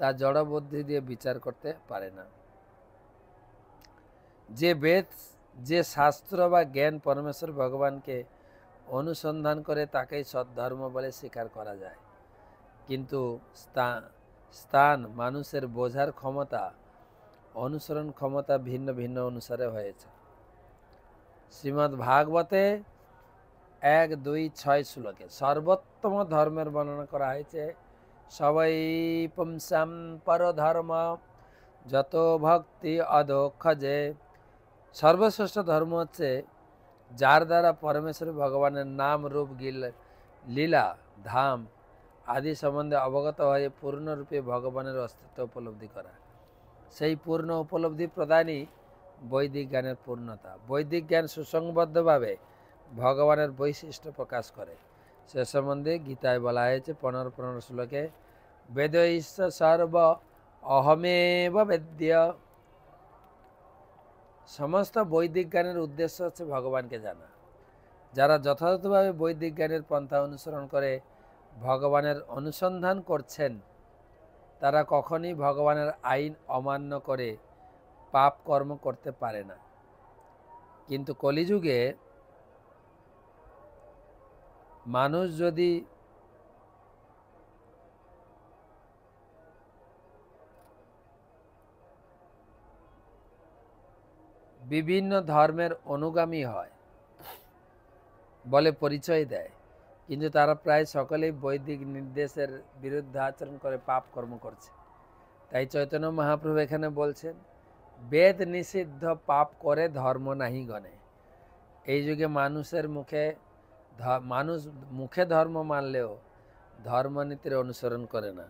তা জড় বুদ্ধি দিয়ে বিচার করতে পারে না। যে বেদ, যে শাস্ত্র বা জ্ঞান পরমেশ্বর ভগবানকে অনুসন্ধান করে তাকেই সদ্ধর্ম বলে স্বীকার করা যায়। কিন্তু স্থান, মানুষের বোঝার ক্ষমতা, অনুসরণ ক্ষমতা ভিন্ন ভিন্ন অনুসারে হয়েছে। শ্রীমদ্ ভাগবতে 1-2-6 শ্লোকে সর্বোত্তম ধর্মের বর্ণনা করা হয়েছে। সবাই পুংসাম পরধর্ম যত ভক্তি অধোক্ষজে। সর্বশ্রেষ্ঠ ধর্ম হচ্ছে যার দ্বারা পরমেশ্বর ভগবানের নাম, রূপ, লীলা, ধাম আদি সম্বন্ধে অবগত হয়ে পূর্ণরূপে ভগবানের অস্তিত্ব উপলব্ধি করা। সেই পূর্ণ উপলব্ধি প্রদানই বৈদিক জ্ঞানের পূর্ণতা। বৈদিক জ্ঞান সুসংবদ্ধভাবে ভগবানের বৈশিষ্ট্য প্রকাশ করে। সে সম্বন্ধে গীতায় বলা হয়েছে 15 শ্লোকে, বেদৈশ্চ সর্ব অহমেব বেদ্য। সমস্ত বৈদিক জ্ঞানের উদ্দেশ্য হচ্ছে ভগবানকে জানা। যারা যথাযথভাবে বৈদিক জ্ঞানের পন্থা অনুসরণ করে ভগবানের অনুসন্ধান করছেন, তারা কখনই ভগবানের আইন অমান্য করে পাপ কর্ম করতে পারে না। কিন্তু কলিযুগে মানুষ যদি বিভিন্ন ধর্মের অনুগামী হয় বলে পরিচয় দেয়, কিন্তু তারা প্রায় সকলেই বৈদিক নির্দেশের বিরুদ্ধে আচরণ করে পাপ কর্ম করছে। তাই চৈতন্য মহাপ্রভু এখানে বলছেন, বেদ নিষিদ্ধ পাপ করে ধর্ম নাহি গণে। এই যুগে মানুষের মানুষ মুখে ধর্ম মানলেও ধর্মনীতির অনুসরণ করে না,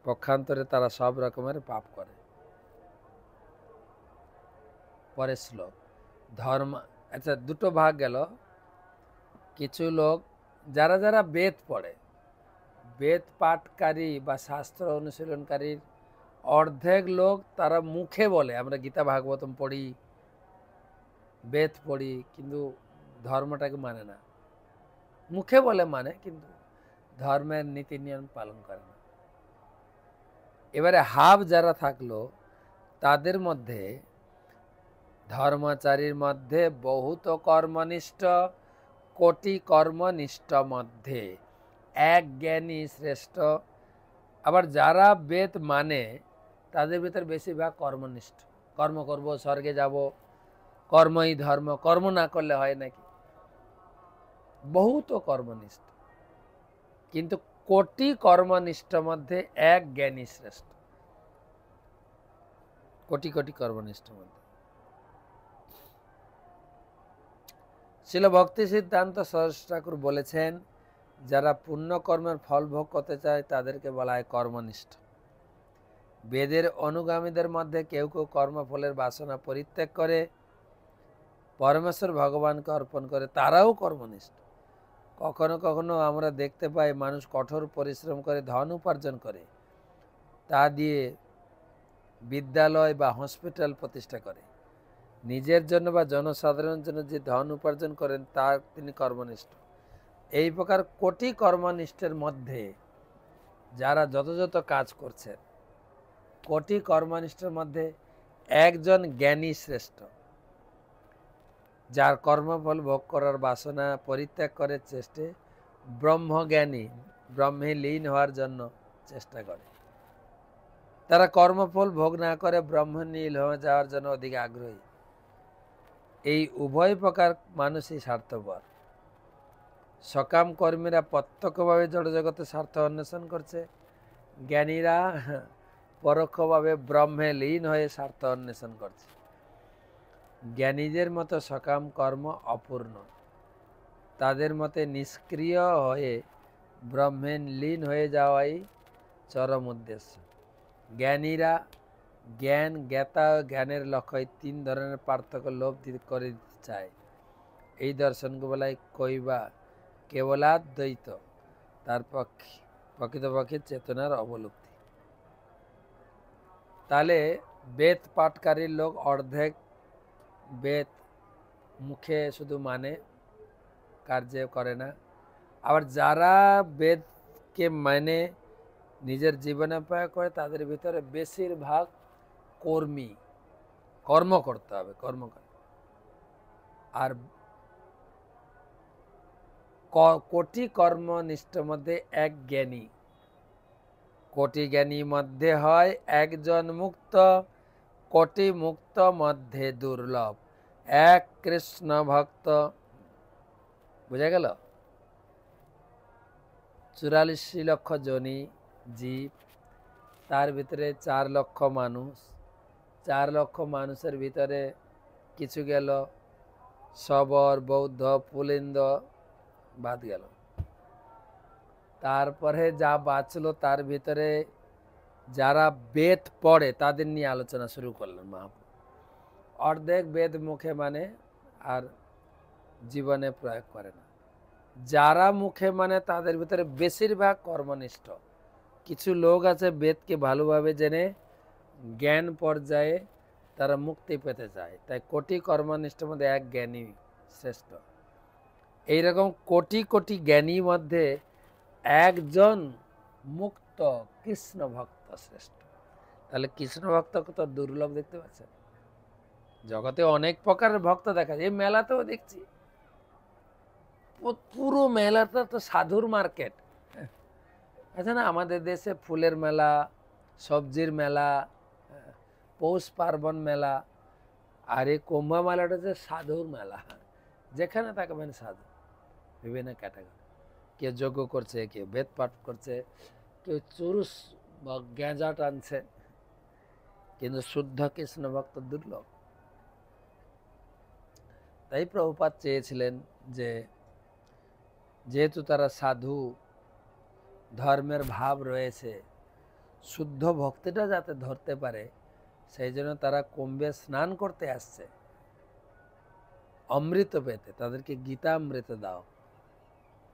পক্ষান্তরে তারা সব রকমের পাপ করে। পরের শ্লোক, ধর্ম, আচ্ছা দুটো ভাগ গেল। কিছু লোক যারা যারা বেদ পড়ে, বেদ পাঠকারী বা শাস্ত্র অনুশীলনকারীর অর্ধেক লোক তারা মুখে বলে আমরা গীতা ভাগবতম পড়ি, বেদ পড়ি, কিন্তু ধর্মটাকে মানে না। মুখে বলে মানে, কিন্তু ধর্মের নীতি নিয়ম পালন করে না। এবারে হাফ যারা থাকলো, তাদের মধ্যে ধর্মচারীর মধ্যে বহুত কর্মনিষ্ঠ, কোটি কর্মনিষ্ঠ মধ্যে এক জ্ঞানী শ্রেষ্ঠ। আবার যারা বেদ মানে তাদের ভিতর বেশিরভাগ কর্মনিষ্ঠ। কর্ম করব, স্বর্গে যাব, কর্মই ধর্ম, কর্ম না করলে হয় নাকি? বহুত কর্মনিষ্ঠ, কিন্তু কোটি কর্মনিষ্ঠ মধ্যে এক জ্ঞানী শ্রেষ্ঠ। কোটি কোটি কর্মনিষ্ঠ মধ্যে শিল ভক্তি সিদ্ধান্ত সরস্বতী ঠাকুর বলেছেন, যারা পুণ্য কর্মের ফল ভোগ করতে চায় তাদেরকে বলা হয় কর্মনিষ্ঠ। বেদের অনুগামীদের মধ্যে কেউ কেউ কর্মফলের বাসনা পরিত্যাগ করে পরমেশ্বর ভগবানকে অর্পণ করে, তারাও কর্মনিষ্ঠ। কখনো কখনো আমরা দেখতে পাই মানুষ কঠোর পরিশ্রম করে ধন উপার্জন করে, তা দিয়ে বিদ্যালয় বা হসপিটাল প্রতিষ্ঠা করে। নিজের জন্য বা জনসাধারণের জন্য যে ধন উপার্জন করেন তার তিনি কর্মনিষ্ঠ। এই প্রকার কোটি কর্মনিষ্ঠের মধ্যে যারা যত যত কাজ করছেন, কোটি কর্মনিষ্ঠের মধ্যে একজন জ্ঞানী শ্রেষ্ঠ, যার কর্মফল ভোগ করার বাসনা পরিত্যাগ করে চেষ্টা, ব্রহ্মজ্ঞানী, ব্রহ্মে লীন হওয়ার জন্য চেষ্টা করে। তারা কর্মফল ভোগ না করে ব্রহ্মে লীন হয়ে যাওয়ার জন্য অধিক আগ্রহী। এই উভয় প্রকার মানুষই স্বার্থপর। সকাম কর্মীরা প্রত্যক্ষভাবে জড়জগতে স্বার্থ অন্বেষণ করছে, জ্ঞানীরা পরোক্ষভাবে ব্রহ্মে লীন হয়ে স্বার্থ অন্বেষণ করছে। জ্ঞানীদের মতো সকাম কর্ম অপূর্ণ, তাদের মতে নিষ্ক্রিয় হয়ে ব্রহ্মে লীন হয়ে যাওয়াই চরম উদ্দেশ্য। জ্ঞানীরা জ্ঞান, জ্ঞাতা ও জ্ঞানের লক্ষ্য এই তিন ধরনের পার্থক্য লোপ করে দিতে চায়। এই দর্শনকে বলা হয় কৈবা কেবলাদ্বৈত, তার পক্ষে প্রকৃতপক্ষে চেতনার অবলুপ্তি। তাহলে বেদ পাঠকারীর লোক অর্ধেক বেদ মুখে শুধু মানে, কার্যে করে না। আবার যারা বেদকে মানে নিজের জীবনে প্রয়োগ করে তাদের ভিতরে বেশিরভাগ কর্মী, কর্ম করতে হবে, কর্ম করতে। আর কোটি কর্মনিষ্ঠ মধ্যে এক জ্ঞানী, কোটি জ্ঞানী মধ্যে হয় একজন মুক্ত, কোটি মুক্ত মধ্যে দুর্লভ এক কৃষ্ণ ভক্ত। বুঝা গেল? ৪৪ লক্ষ জনি জীব, তার ভিতরে ৪ লক্ষ মানুষ, ৪ লক্ষ মানুষের ভিতরে কিছু গেল শবর, বৌদ্ধ, পুলিন্দ বাদ গেল। তারপরে যা বাঁচলো তার ভিতরে যারা বেদ পড়ে তাদের নিয়ে আলোচনা শুরু করলেন মহাপ্রভু। অর্ধেক বেদ মুখে মানে আর জীবনে প্রয়োগ করে না। যারা মুখে মানে তাদের ভিতরে বেশিরভাগ কর্মনিষ্ঠ। কিছু লোক আছে বেদকে ভালোভাবে জেনে জ্ঞান পর্যায়ে তারা মুক্তি পেতে চায়, তাই কোটি কর্মনিষ্ঠের মধ্যে এক জ্ঞানী শ্রেষ্ঠ। এইরকম কোটি কোটি জ্ঞানীর মধ্যে একজন মুক্ত কৃষ্ণ ভক্ত শ্রেষ্ঠ। তাহলে কৃষ্ণ ভক্ত কত দুর্লভ দেখতে পাচ্ছেন। জগতে অনেক প্রকারের ভক্ত দেখা যায়, এই মেলাতেও দেখছি পুরো মেলাটা তো সাধুর মার্কেট। আচ্ছা না, আমাদের দেশে ফুলের মেলা, সবজির মেলা, পৌষ পার্বণ মেলা, আর এই কুম্ভ মেলাটা হচ্ছে সাধুর মেলা। যেখানে থাকবেন সাধু, বিভিন্ন ক্যাটাগরি। কেউ যজ্ঞ করছে, কেউ বেদ পাঠ করছে, কেউ চুরুস বা গেঁজা টানছে, কিন্তু শুদ্ধ কৃষ্ণ ভক্ত দুর্লভ। তাই প্রভুপাদ চেয়েছিলেন যে যেহেতু তারা সাধু, ধর্মের ভাব রয়েছে, শুদ্ধ ভক্তিটা যাতে ধরতে পারে, সেই জন্য তারা কুম্ভে স্নান করতে আসছে অমৃত পেতে। তাদেরকে গীতা অমৃত দাও,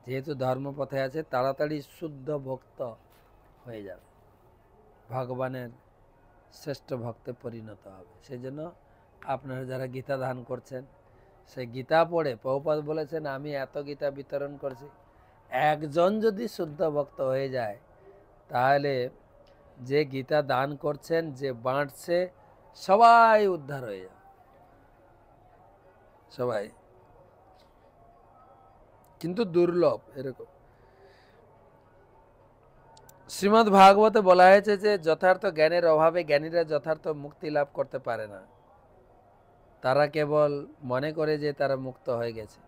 যেহেতু ধর্মপথে আছে তাড়াতাড়ি শুদ্ধ ভক্ত হয়ে যাবে, ভগবানের শ্রেষ্ঠ ভক্তে পরিণত হবে। সেই জন্য আপনারা যারা গীতা দান করছেন, সেই গীতা পড়ে প্রভুপাদ বলেছেন আমি এত গীতা বিতরণ করছি, একজন যদি শুদ্ধ ভক্ত হয়ে যায় তাহলে যে গীতা দান করছেন, যে বাঁটছে, সবাই উদ্ধার হয়ে যাবে, সবাই। কিন্তু দুর্লভ এরকম। শ্রীমদ্ ভাগবতে বলা হয়েছে যে যথার্থ জ্ঞানের অভাবে জ্ঞানীরা যথার্থ মুক্তি লাভ করতে পারে না। তারা কেবল মনে করে যে তারা মুক্ত হয়ে গেছে।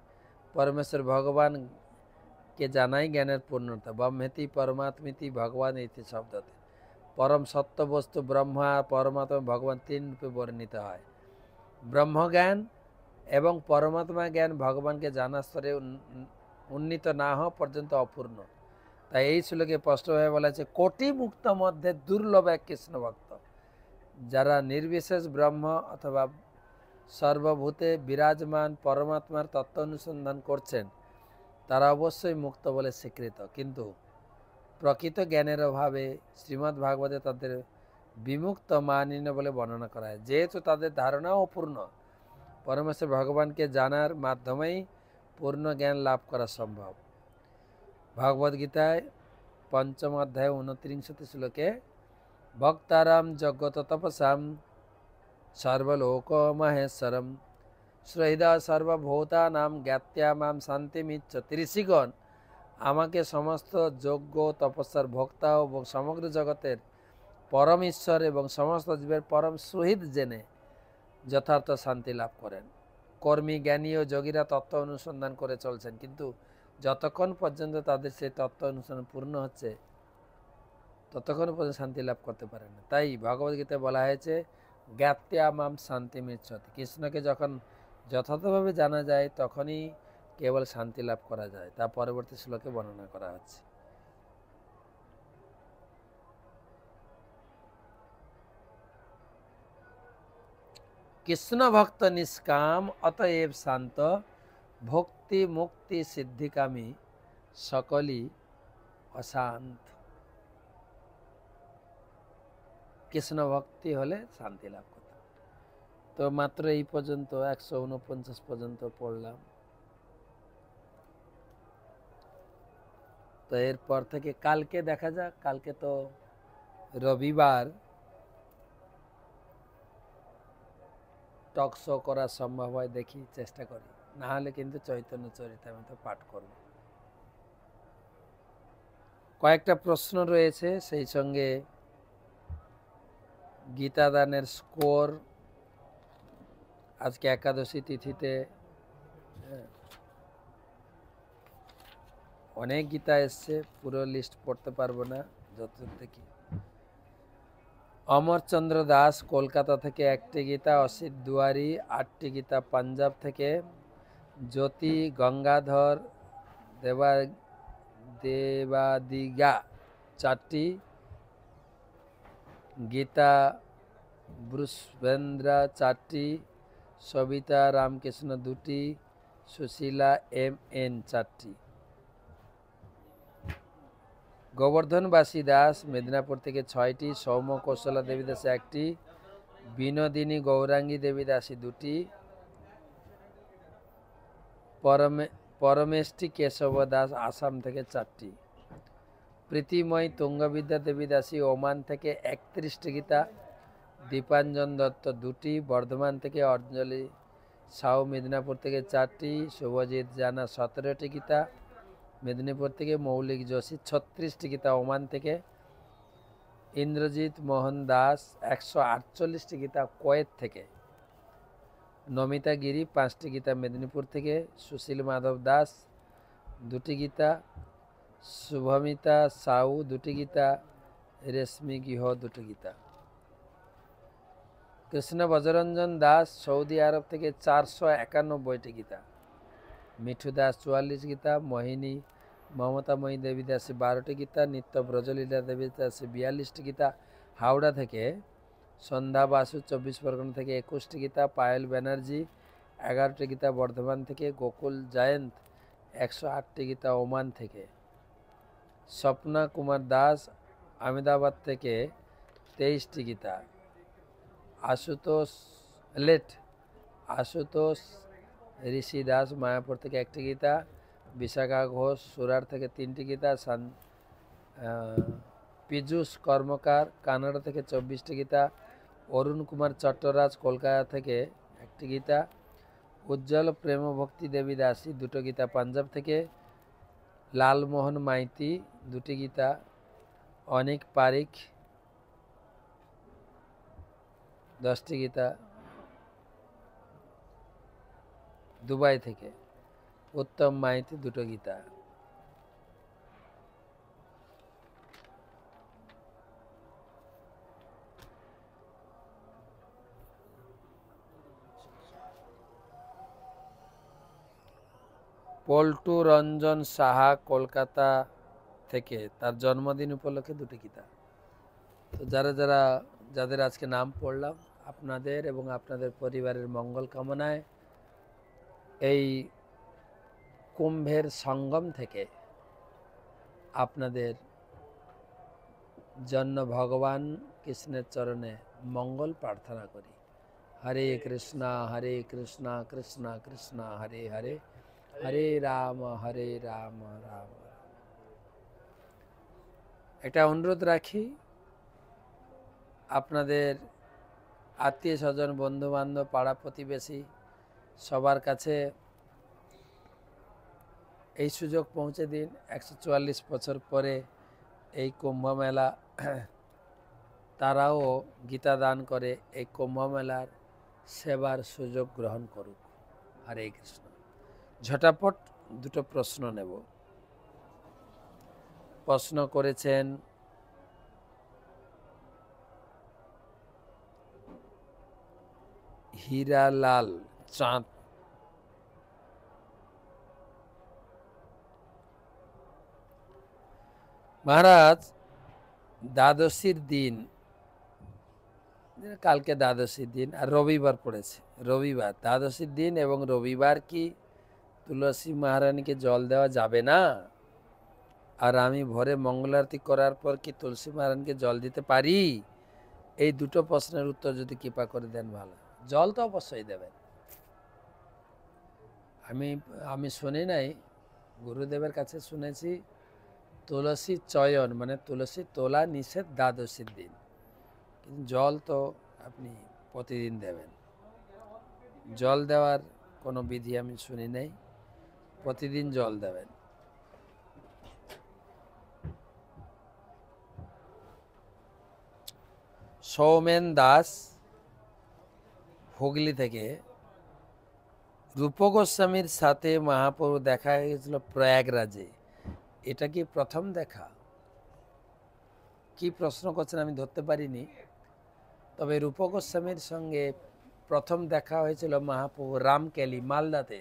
পরমেশ্বর ভগবানকে জানাই জ্ঞানের পূর্ণতা। ব্রহ্মেতি পরমাত্মিতি ভগবান ইতি শব্দতে। পরম সত্য বস্তু ব্রহ্মা, পরমাত্মা, ভগবান তিন রূপে বর্ণিত হয়। ব্রহ্মজ্ঞান এবং পরমাত্মা জ্ঞান ভগবানকে জানা স্তরে উন্নীত না হওয়া পর্যন্ত অপূর্ণ। তাই এই শ্লোকে স্পষ্টভাবে বলা আছে কোটি মুক্ত মধ্যে দুর্লভ এক কৃষ্ণ ভক্ত। যারা নির্বিশেষ ব্রহ্ম অথবা সর্বভূতে বিরাজমান পরমাত্মার তত্ত্ব অনুসন্ধান করছেন, তারা অবশ্যই মুক্ত বলে স্বীকৃত। কিন্তু প্রকৃত জ্ঞানের অভাবে শ্রীমদ্ ভাগবতে তাদের বিমুক্ত মানিন্য বলে বর্ণনা করা হয়। যেহেতু তাদের ধারণাও অপূর্ণ, পরমেশ্বর ভগবানকে জানার মাধ্যমেই পূর্ণ জ্ঞান লাভ করা সম্ভব। ভগবদ্গীতায় ৫ম অধ্যায় ২৯ শ্লোকে ভক্তারাম জগত তপসাম সর্বলোক মহেশ্বরম শ্রহিদা সর্বভূতানাম জ্ঞাত্যা মাম শান্তিমিচ্ছতি। ঋষিগণ আমাকে সমস্ত যোগ্য তপস্যার ভোক্তা এবং সমগ্র জগতের পরম ঈশ্বর এবং সমস্ত জীবের পরম সুহৃদ জেনে যথার্থ শান্তি লাভ করেন। কর্মী, জ্ঞানী ও যোগীরা তত্ত্ব অনুসন্ধান করে চলছেন, কিন্তু যতক্ষণ পর্যন্ত তাদের সেই তত্ত্ব অনুসন্ধান পূর্ণ হচ্ছে ততক্ষণ পর্যন্ত শান্তি লাভ করতে পারে না। তাই ভগবদ্গীতায় বলা হয়েছে জ্ঞাত্যা মাম শান্তি মিচ্ছতি। কৃষ্ণকে যখন যথার্থভাবে জানা যায় তখনই কেবল শান্তি লাভ করা যায়। তা পরবর্তী শ্লোকে বর্ণনা করা হচ্ছে। কৃষ্ণ ভক্ত নিষ্কাম অতএব শান্ত, ভক্তি মুক্তি সিদ্ধিকামী সকলই অশান্ত। কৃষ্ণ ভক্তি হলে শান্তি লাভ করতে। তো মাত্র এই পর্যন্ত ১৪৯ পর্যন্ত পড়লাম। তো এরপর থেকে কালকে দেখা যাক। কালকে তো রবিবার, টক শো করা সম্ভব হয় দেখি, চেষ্টা করি, না হলে কিন্তু চৈতন্য চরিতামৃত পাঠ করব। কয়েকটা প্রশ্ন রয়েছে, সেই সঙ্গে গীতাদানের স্কোর, আজকে একাদশী তিথিতে অনেক গীতা এসছে, পুরো লিস্ট পড়তে পারবো না, যতদূর দেখি। অমরচন্দ্র দাস কলকাতা থেকে 1টি গীতা, অসিত দুয়ারি 8টি গীতা পাঞ্জাব থেকে, জ্যোতি গঙ্গাধর দেবাদিগা 4টি, গীতা ব্রুসবেন্দ্রা 4টি, সবিতা রামকৃষ্ণ 2টি, সুশীলা MN 4টি। গোবর্ধনবাসী দাস মেদিনীপুর থেকে 6টি, সৌম্য কৌশলা দেবী দাস 1টি, বিনোদিনী গৌরাঙ্গী দেবী দাসী 2টি, পরমেষ্টি কেশব দাস আসাম থেকে 4টি, প্রীতিময় তুঙ্গবিদ্যা দেবী দাসী ওমান থেকে 31টি গীতা, দীপাঞ্জন দত্ত 2টি, বর্ধমান থেকে অঞ্জলি সাউ মেদিনীপুর থেকে 4টি, শুভজিৎ জানা 17টি গীতা মেদিনীপুর থেকে, মৌলিক যোশী 36টি গীতা ওমান থেকে, ইন্দ্রজিৎ মোহন দাস 148টি গীতা কোয়েত থেকে, নমিতা গিরি 5টি গীতা মেদিনীপুর থেকে, সুশীল মাধব দাস 2টি গীতা, শুভমিতা সাউ 2টি গীতা, রেশমি গৃহ 2টি গীতা। কৃষ্ণ বজরঞ্জন দাস সৌদি আরব থেকে 491টি গীতা, মিঠু দাস 44 গীতা, মোহিনী মমতাময়ী দেবী দাসী 12টি গীতা, নিত্য ব্রজলীলা দেবী দাসী 42টি গীতা হাওড়া থেকে, সন্ধ্যা বাসু 24 পরগনা থেকে 21টি গীতা, পায়েল ব্যানার্জি 11টি গীতা বর্ধমান থেকে, গোকুল জয়ন্ত 108টি গীতা ওমান থেকে, স্বপ্না কুমার দাস আহমেদাবাদ থেকে 23টি গীতা, আশুতোষ ঋষি দাস মায়াপুর থেকে 1টি গীতা, বিশাখা ঘোষ সুরাট থেকে 3টি গীতা, পীযূষ কর্মকার কানাডা থেকে 24টি গীতা, অরুণ কুমার চট্টরাজ কলকাতা থেকে 1টি গীতা, উজ্জ্বল প্রেম ভক্তি দেবী দাসী 2টো গীতা পাঞ্জাব থেকে, লালমোহন মাইতি 2টি গীতা, অনিক পারিক 10টি গীতা দুবাই থেকে, উত্তম মাইতি 2টো গীতা। পল্টু রঞ্জন সাহা কলকাতা থেকে, তার জন্মদিন উপলক্ষে 2টি গীতা। তো যাদের আজকে নাম পড়লাম, আপনাদের এবং আপনাদের পরিবারের মঙ্গল কামনায় এই কুম্ভের সঙ্গম থেকে আপনাদের জন্য ভগবান কৃষ্ণের চরণে মঙ্গল প্রার্থনা করি। হরে কৃষ্ণ কৃষ্ণ কৃষ্ণ হরে হরে, হরে রাম রাম রাম। একটা অনুরোধ রাখি, আপনাদের আত্মীয় স্বজন বন্ধু বান্ধব পাড়া প্রতিবেশী সবার কাছে এই সুযোগ পৌঁছে দিন। 144 বছর পরে এই কুম্ভ মেলা, তারাও গীতা দান করে এই কুম্ভ মেলার সেবার সুযোগ গ্রহণ করুক। হরে কৃষ্ণ। ঝটাপট 2টো প্রশ্ন নেব। প্রশ্ন করেছেন হীরালাল চাঁদ। মহারাজ, দ্বাদশীর দিন, কালকে দ্বাদশীর দিন আর রবিবার পড়েছে, রবিবার দ্বাদশীর দিন এবং রবিবার কি তুলসী মহারানীকে জল দেওয়া যাবে না? আর আমি ভোরে মঙ্গলারতি করার পর কি তুলসী মহারানীকে জল দিতে পারি? এই 2টো প্রশ্নের উত্তর যদি কৃপা করে দেন ভালো। জল তো অবশ্যই দেবেন। আমি শুনি নাই, গুরুদেবের কাছে শুনেছি তুলসী চয়ন মানে তুলসী তোলা নিষেধ দ্বাদশীর দিন, কিন্তু জল তো আপনি প্রতিদিন দেবেন। জল দেওয়ার কোনো বিধি আমি শুনি নাই, প্রতিদিন জল দেবেন। সৌমেন দাস হুগলি থেকে, রূপ গোস্বামীর সাথে মহাপ্রভু দেখা গেছিল প্রয়াগরাজে, এটা কি প্রথম দেখা? কি প্রশ্ন করছেন আমি ধরতে পারিনি, তবে রূপ গোস্বামীর সঙ্গে প্রথম দেখা হয়েছিল মহাপ্রভু রামকেলি মালদাতে,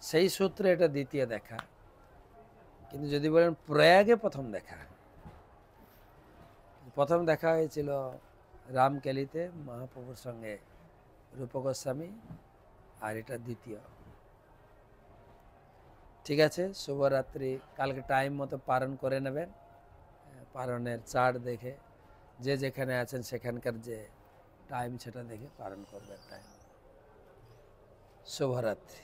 সেই সূত্রে এটা দ্বিতীয় দেখা। কিন্তু যদি বলেন প্রয়াগে প্রথম দেখা, প্রথম দেখা হয়েছিল রামকেলিতে মহাপ্রভুর সঙ্গে রূপ গোস্বামী, আর এটা দ্বিতীয়। ঠিক আছে, শুভরাত্রি। কালকে টাইম মতো পালন করে নেবেন, পালনের চার্ট দেখে যে যেখানে আছেন সেখানকার যে টাইম সেটা দেখে পালন করবেন টাইম। শুভরাত্রি।